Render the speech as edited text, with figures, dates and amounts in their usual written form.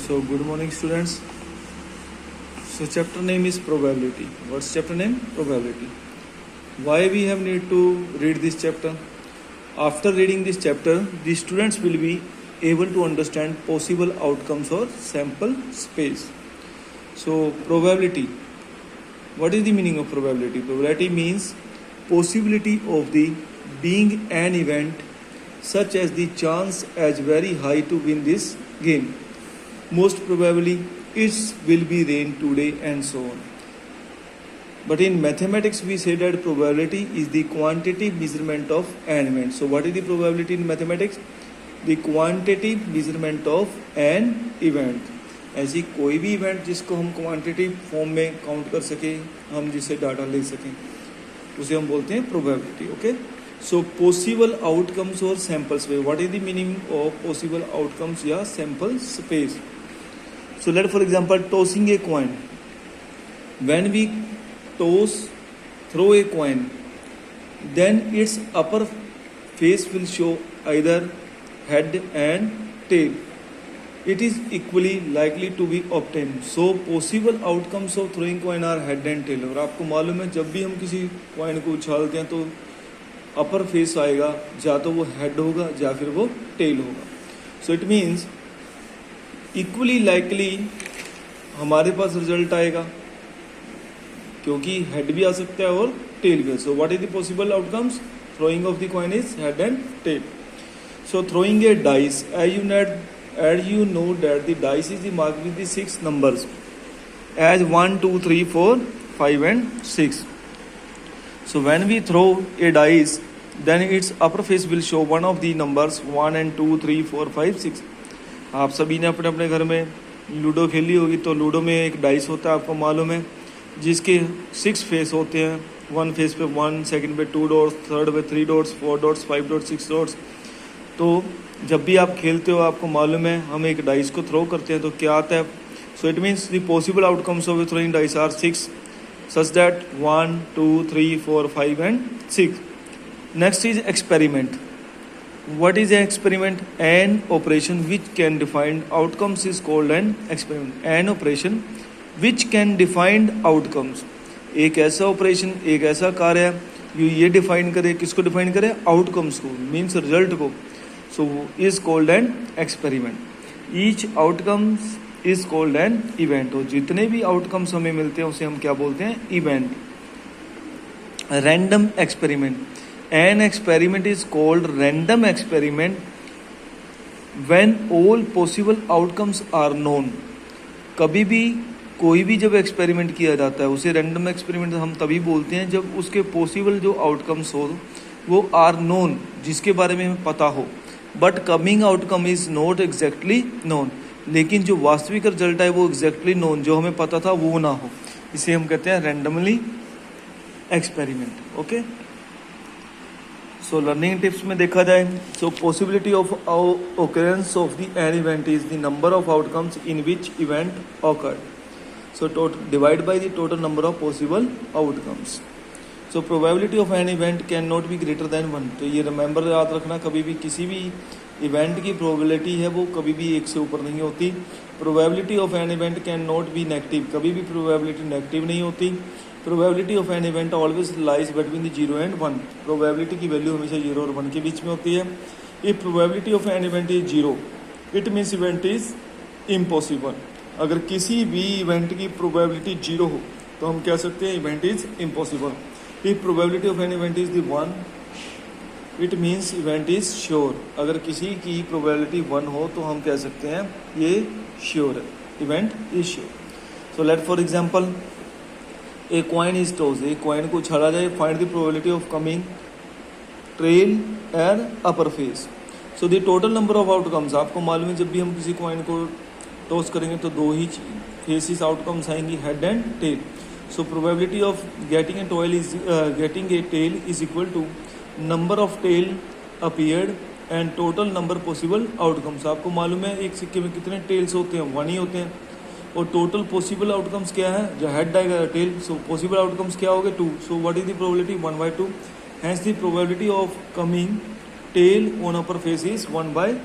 So good morning students. So chapter name is probability. What's chapter name? Probability. Why we have need to read this chapter? After reading this chapter, the students will be able to understand possible outcomes or sample space. So probability. What is the meaning of probability? Probability means possibility of the being an event such as the chance as very high to win this game. Most probably it will be rain today and so on. But in mathematics we say that probability is the quantitative measurement of an event. So what is the probability in mathematics? The quantitative measurement of an event. ऐसी कोई भी event जिसको हम quantitative form में count कर सके, हम जिसे डाटा ले सकें, उसे हम बोलते हैं probability. Okay, so possible outcomes और sample space. What is the meaning of possible outcomes या sample space? So let for example tossing a coin. When we throw a coin, then its upper face will show either head and tail. It is equally likely to be obtained. So possible outcomes of throwing coin are head and tail. और आपको मालूम है जब भी हम किसी coin को उछालते हैं तो upper face आएगा, या तो वो head होगा या फिर वो tail होगा. So it means equally likely हमारे पास रिजल्ट आएगा क्योंकि हेड भी आ सकता है और टेल भी. So what is the possible outcomes? Throwing of the coin is head and tail. So throwing a dice, as you know that the dice is marked with the 6 numbers as 1 2 3 4 5 and 6. So when we throw a dice, then its upper face will show one of the numbers 1 and 2 3 4 5 6. आप सभी ने अपने अपने घर में ludo खेली होगी, तो लूडो में एक डाइस होता है, आपको मालूम है, जिसके 6 फेस होते हैं. 1 फेस पे 1, सेकंड पे 2 डॉट्स, थर्ड पे 3 डॉट्स, 4 डॉट्स, 5 डॉट्स, 6 डॉट्स. तो जब भी आप खेलते हो आपको मालूम है हम एक डाइस को थ्रो करते हैं तो क्या आता है. So it means the possible outcomes of throwing dice are 6 such that 1 2 3 4 5 and 6. Next is experiment. What is an experiment? An operation which can define outcomes is called an experiment. An operation which can define outcomes. एक ऐसा operation, एक ऐसा कार्य जो ये define करे, किसको define करे? आउटकम्स को, मीन्स रिजल्ट को. So is called an experiment. Each outcomes is called an event. और जितने भी आउटकम्स हमें मिलते हैं उसे हम क्या बोलते हैं? Event. Random experiment. An experiment is called random experiment when all possible outcomes are known. कभी भी कोई भी जब एक्सपेरिमेंट किया जाता है उसे रैंडम एक्सपेरिमेंट हम तभी बोलते हैं जब उसके पॉसिबल जो आउटकम्स हो वो आर नोन, जिसके बारे में हमें पता हो. But coming outcome is not exactly known. लेकिन जो वास्तविक रिजल्ट है वो एग्जैक्टली नोन, जो हमें पता था वो ना हो, इसे हम कहते हैं randomly experiment. Okay, so learning tips में देखा जाए, so possibility of occurrence of the an event is the number of outcomes in which event occurred. So divide by the total number of possible outcomes. So probability of an event can not be greater than 1. तो ये remember याद रखना, कभी भी किसी भी event की probability है वो कभी भी 1 से ऊपर नहीं होती. Probability of an event can not B negative. कभी भी प्रोबेबिलिटी नेगेटिव नहीं होती. Probability of an event always lies between the 0 and 1. Probability की वैल्यू हमेशा 0 और 1 के बीच में होती है. If probability of an event is 0, it means event is impossible. अगर किसी भी इवेंट की प्रोबेबिलिटी 0 हो तो हम कह सकते हैं event is impossible. If probability of an event is the 1, it means event is sure. अगर किसी की प्रोबेबिलिटी 1 हो तो हम कह सकते हैं ये श्योर है, event is sure. So let for example a coin is toss. एक कॉइन को उछाला जाए. Find the probability of coming trail and upper face. So the total number of outcomes. आपको मालूम है जब भी हम किसी कॉइन को टॉस करेंगे तो 2 ही फेसिस आउटकम्स आएंगी, head and tail. So probability of getting a tail is equal to number of tail appeared and total number possible outcomes. आपको मालूम है एक सिक्के में कितने टेल्स होते हैं? 1 ही होते हैं. और टोटल पॉसिबल आउटकम्स क्या है? जो हेड आएगा टेल. सो पॉसिबल आउटकम्स क्या हो गए? 2. So what is the probability? 1/2. Hence the probability of coming tail on upper face is 1/2.